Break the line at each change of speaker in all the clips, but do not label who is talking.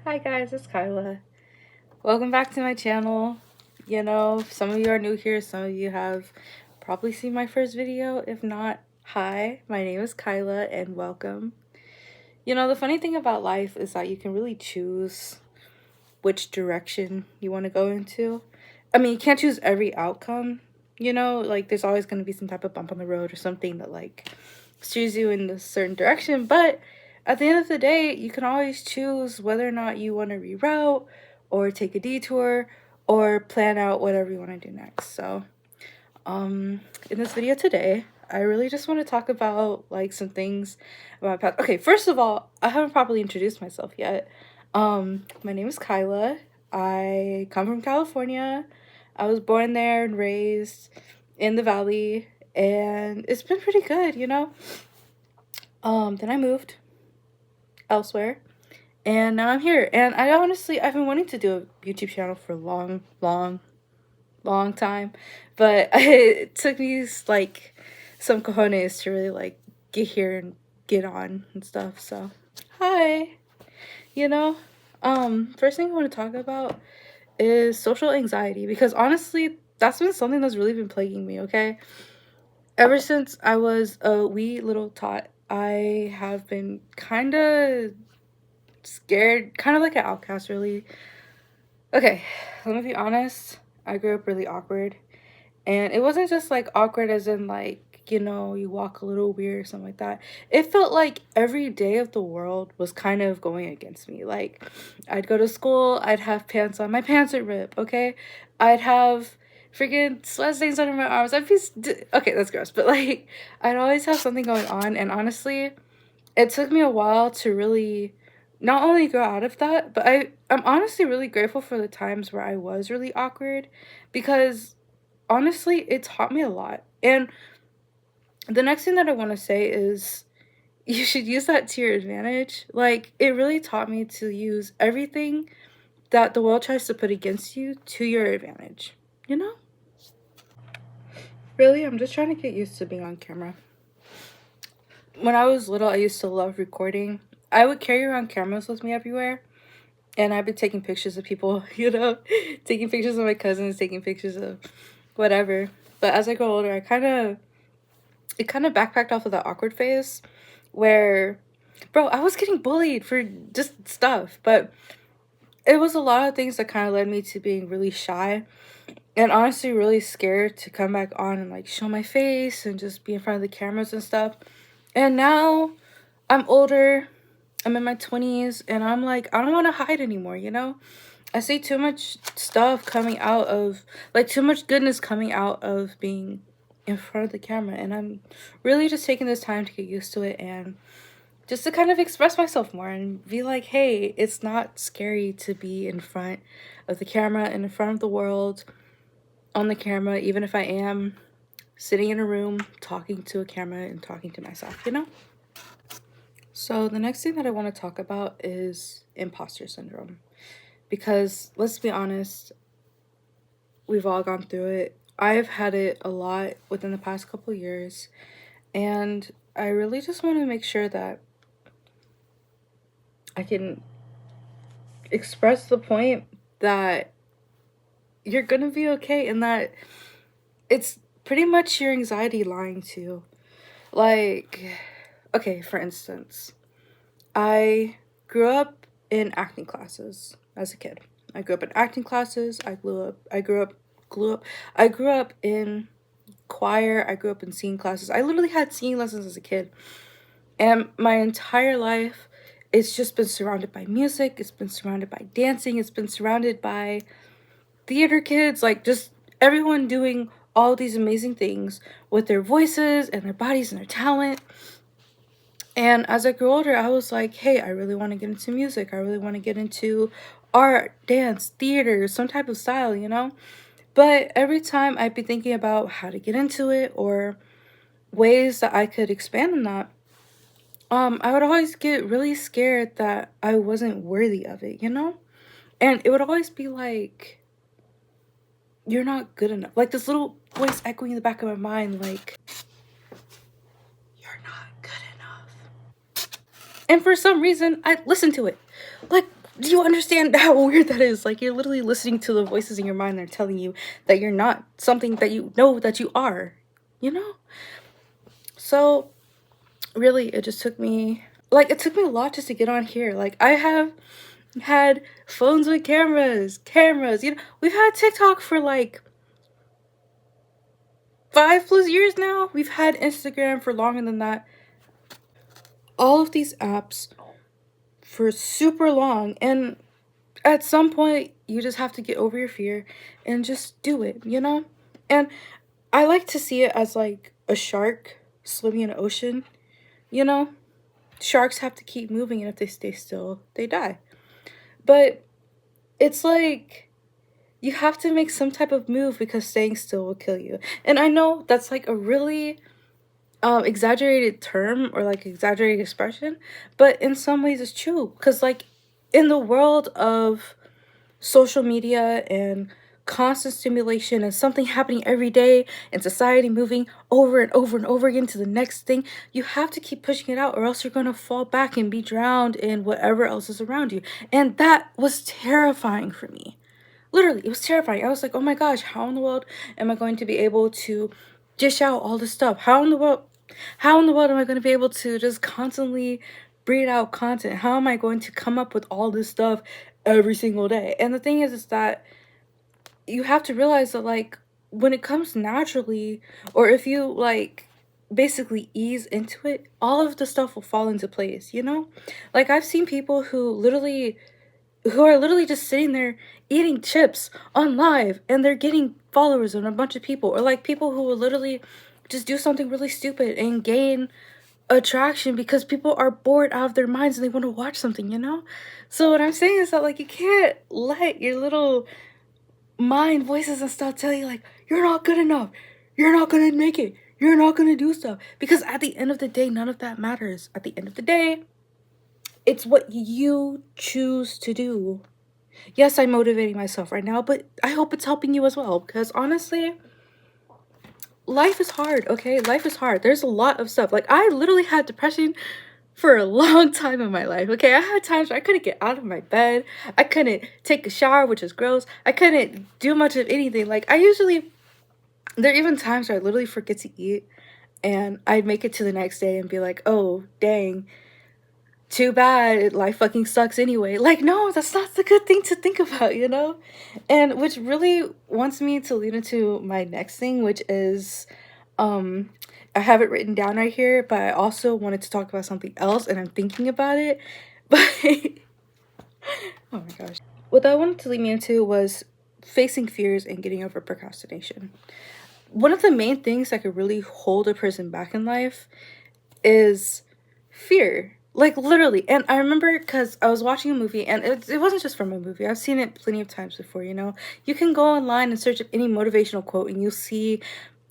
Hi guys, it's Kyla. Welcome back to my channel. You know, some of you are new here, some of you have probably seen my first video. If not, hi, my name is Kyla and welcome. You know, the funny thing about life is that you can really choose which direction you want to go into. I mean, you can't choose every outcome, you know, like there's always going to be some type of bump on the road or something that like steers you in a certain direction, but at the end of the day, you can always choose whether or not you want to reroute or take a detour or plan out whatever you want to do next. So, in this video today, I really just want to talk about like some things about my past. Okay, first of all, I haven't properly introduced myself yet. My name is Kyla. I come from California. I was born there and raised in the valley, and it's been pretty good, you know. Then I moved elsewhere, and now I'm here. And I've been wanting to do a YouTube channel for a long time, but it took me like some cojones to really like get here and get on and stuff. So, hi. You know, first thing I want to talk about is social anxiety, because honestly, that's been something that's really been plaguing me, okay? Ever since I was a wee little tot, I have been kind of scared, kind of like an outcast, really. Okay, let me be honest. I grew up really awkward. And it wasn't just like awkward as in like, you know, you walk a little weird or something like that. It felt like every day of the world was kind of going against me. Like, I'd go to school, I'd have pants on, my pants would rip, okay? I'd have freaking sweat stains under my arms. Okay, that's gross, but like, I'd always have something going on. And honestly, it took me a while to really not only grow out of that, but I'm honestly really grateful for the times where I was really awkward, because honestly, it taught me a lot. And the next thing that I want to say is you should use that to your advantage. Like, it really taught me to use everything that the world tries to put against you to your advantage, you know? Really, I'm just trying to get used to being on camera. When I was little, I used to love recording. I would carry around cameras with me everywhere, and I'd be taking pictures of people, you know, taking pictures of my cousins, taking pictures of whatever. But as I grow older, it kind of backpacked off of the awkward phase where, bro, I was getting bullied for just stuff, but it was a lot of things that kind of led me to being really shy and honestly really scared to come back on and like show my face and just be in front of the cameras and stuff. And now I'm older, I'm in my 20s, and I'm like, I don't want to hide anymore, you know? I see too much stuff coming out of, like, too much goodness coming out of being in front of the camera, and I'm really just taking this time to get used to it and just to kind of express myself more and be like, hey, it's not scary to be in front of the camera and in front of the world on the camera, even if I am sitting in a room talking to a camera and talking to myself, you know? So the next thing that I want to talk about is imposter syndrome, because let's be honest, we've all gone through it. I've had it a lot within the past couple years, and I really just want to make sure that I can express the point that you're gonna be okay, and that it's pretty much your anxiety lying to you. Like, okay, for instance, I grew up in acting classes as a kid. I grew up in acting classes. I grew up in choir. I grew up in singing classes. I literally had singing lessons as a kid. And my entire life, it's just been surrounded by music. It's been surrounded by dancing. It's been surrounded by theater kids, like just everyone doing all these amazing things with their voices and their bodies and their talent. And as I grew older, I was like, hey, I really want to get into music. I really want to get into art, dance, theater, some type of style, you know? But every time I'd be thinking about how to get into it or ways that I could expand on that, I would always get really scared that I wasn't worthy of it, you know? And it would always be like, you're not good enough. Like this little voice echoing in the back of my mind, like, you're not good enough. And for some reason, I listened to it. Like, Do you understand how weird that is? Like, you're literally listening to the voices in your mind that are telling you that you're not something that you know that you are, you know? So, really, it just took me, like, it took me a lot just to get on here. Like, I have had phones with cameras, you know? We've had TikTok for, like, 5+ years now. We've had Instagram for longer than that. All of these apps for super long, and at some point you just have to get over your fear and just do it, you know? And I like to see it as like a shark swimming in an ocean, you know? Sharks have to keep moving, and if they stay still, they die. But it's like you have to make some type of move because staying still will kill you. And I know that's like a really exaggerated term or like exaggerated expression, but in some ways it's true, because like in the world of social media and constant stimulation and something happening every day and society moving over and over and over again to the next thing, you have to keep pushing it out, or else you're going to fall back and be drowned in whatever else is around you. And that was terrifying for me. Literally, it was terrifying. I was like, oh my gosh, how in the world am I going to be able to dish out all this stuff? How in the world am I going to be able to just constantly breed out content? How am I going to come up with all this stuff every single day? And the thing is that you have to realize that, like, when it comes naturally, or if you, like, basically ease into it, all of the stuff will fall into place, you know? Like, I've seen people who are literally just sitting there eating chips on live, and they're getting followers and a bunch of people, or like people who will literally just do something really stupid and gain attraction because people are bored out of their minds and they want to watch something, you know? So what I'm saying is that, like, you can't let your little mind voices and stuff tell you, like, you're not good enough, you're not gonna make it, you're not gonna do stuff, because at the end of the day, none of that matters. At the end of the day, it's what you choose to do. Yes, I'm motivating myself right now, but I hope it's helping you as well, because honestly, life is hard, okay? Life is hard. There's a lot of stuff. Like, I literally had depression for a long time in my life, okay? I had times where I couldn't get out of my bed. I couldn't take a shower, which is gross. I couldn't do much of anything. Like, there are even times where I literally forget to eat, and I'd make it to the next day and be like, oh, dang, too bad, life fucking sucks anyway. Like, no, that's not the good thing to think about, you know? And which really wants me to lead into my next thing, which is, I have it written down right here, but I also wanted to talk about something else, and I'm thinking about it. But, oh my gosh. What I wanted to lead me into was facing fears and getting over procrastination. One of the main things that could really hold a person back in life is fear. Like, literally. And I remember, because I was watching a movie, and it wasn't just from a movie. I've seen it plenty of times before, you know? You can go online and search up any motivational quote, and you'll see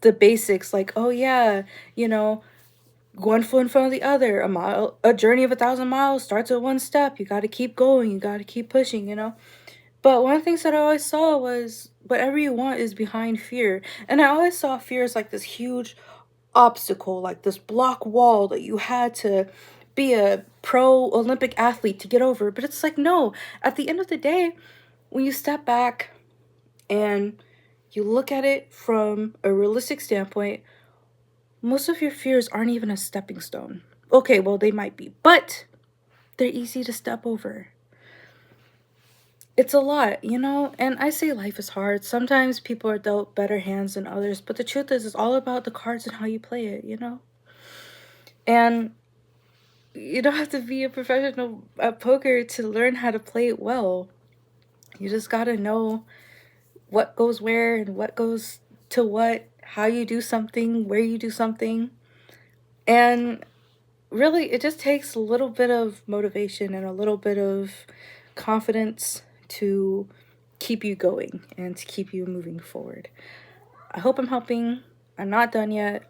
the basics, like, oh yeah, you know, one foot in front of the other, a journey of 1,000 miles starts with one step. You got to keep going. You got to keep pushing, you know? But one of the things that I always saw was whatever you want is behind fear. And I always saw fear as like this huge obstacle, like this block wall that you had to be a pro Olympic athlete to get over. But it's like, no, at the end of the day, when you step back and you look at it from a realistic standpoint, most of your fears aren't even a stepping stone. Okay, well, they might be, but they're easy to step over. It's a lot, you know? And I say life is hard. Sometimes people are dealt better hands than others, but the truth is, it's all about the cards and how you play it, you know? And you don't have to be a professional at poker to learn how to play it well. You just gotta know what goes where and what goes to what, how you do something, where you do something. And really, it just takes a little bit of motivation and a little bit of confidence to keep you going and to keep you moving forward. I hope I'm helping. I'm not done yet.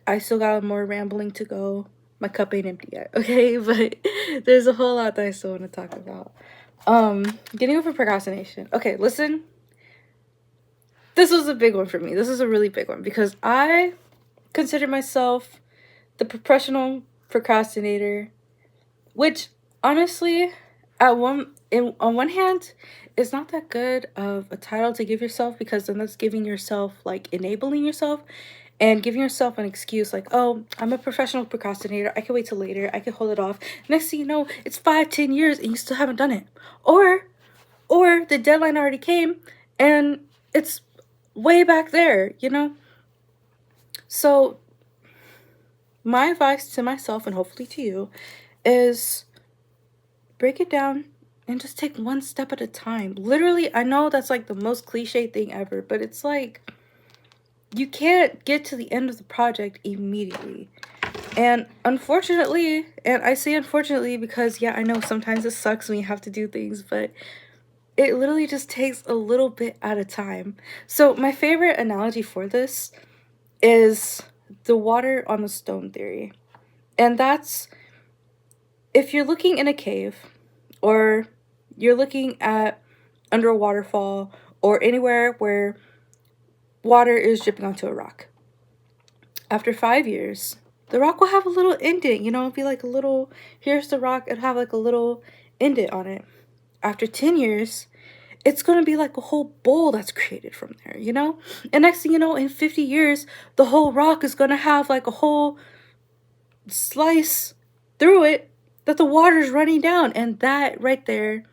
I still got more rambling to go. My cup ain't empty yet, okay? But there's a whole lot that I still want to talk about. Getting over procrastination. Okay, listen. This was a big one for me. This is a really big one because I consider myself the professional procrastinator, which honestly, on one hand, it's not that good of a title to give yourself, because then that's giving yourself, like, enabling yourself and giving yourself an excuse, like, oh, I'm a professional procrastinator, I can wait till later, I can hold it off. Next thing you know, it's 5-10 years and you still haven't done it. Or the deadline already came and it's way back there, you know? So my advice to myself, and hopefully to you, is break it down and just take one step at a time. Literally, I know that's like the most cliche thing ever, but it's like, you can't get to the end of the project immediately. And unfortunately, and I say unfortunately because, yeah, I know sometimes it sucks when you have to do things, but it literally just takes a little bit at a time. So my favorite analogy for this is the water on the stone theory. And that's, if you're looking in a cave, or you're looking at under a waterfall, or anywhere where water is dripping onto a rock. After 5 years, the rock will have a little indent, you know, it'll be like a little, here's the rock, it'll have like a little indent on it. After 10 years, it's going to be like a whole bowl that's created from there, you know? And next thing you know, in 50 years, the whole rock is going to have like a whole slice through it that the water's running down. And that right there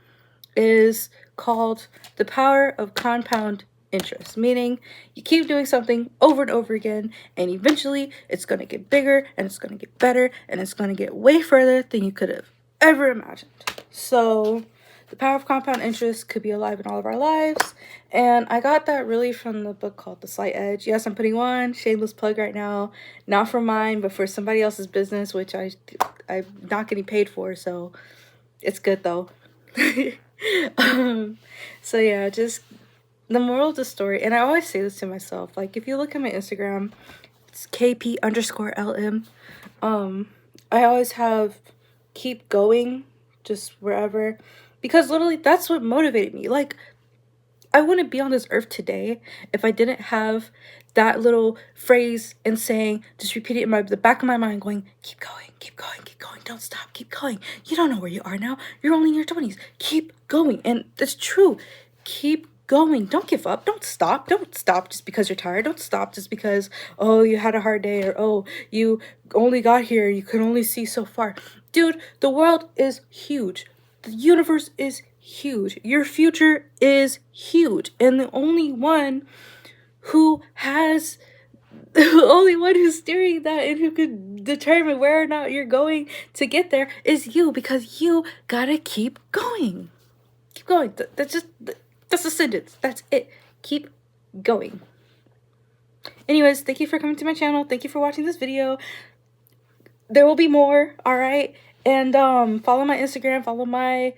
is called the power of compound interest, meaning you keep doing something over and over again, and eventually it's going to get bigger, and it's going to get better, and it's going to get way further than you could have ever imagined. So the power of compound interest could be alive in all of our lives. And I got that really from the book called The Slight Edge. Yes, I'm putting one shameless plug right now, not for mine, but for somebody else's business, which I'm not getting paid for, so it's good though. So yeah, just the moral of the story, and I always say this to myself, like, if you look at my Instagram, it's KP_LM. I always have keep going, just wherever, because literally that's what motivated me. Like, I wouldn't be on this earth today if I didn't have that little phrase and saying, just repeat it in the back of my mind, going, keep going, keep going, keep going, don't stop, keep going. You don't know where you are now. You're only in your 20s. Keep going. And that's true. Keep going. Don't give up. Don't stop. Don't stop just because you're tired. Don't stop just because, oh, you had a hard day, or, oh, you only got here, you could only see so far. Dude, the world is huge. The universe is huge. Your future is huge. And the only one who's steering that and who could determine where or not you're going to get there is you, because you gotta keep going. Keep going. That's a sentence. That's it. Keep going. Anyways, thank you for coming to my channel. Thank you for watching this video. There will be more, alright? And follow my Instagram, follow my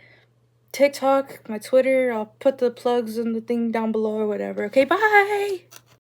TikTok, my Twitter. I'll put the plugs and the thing down below or whatever. Okay, bye!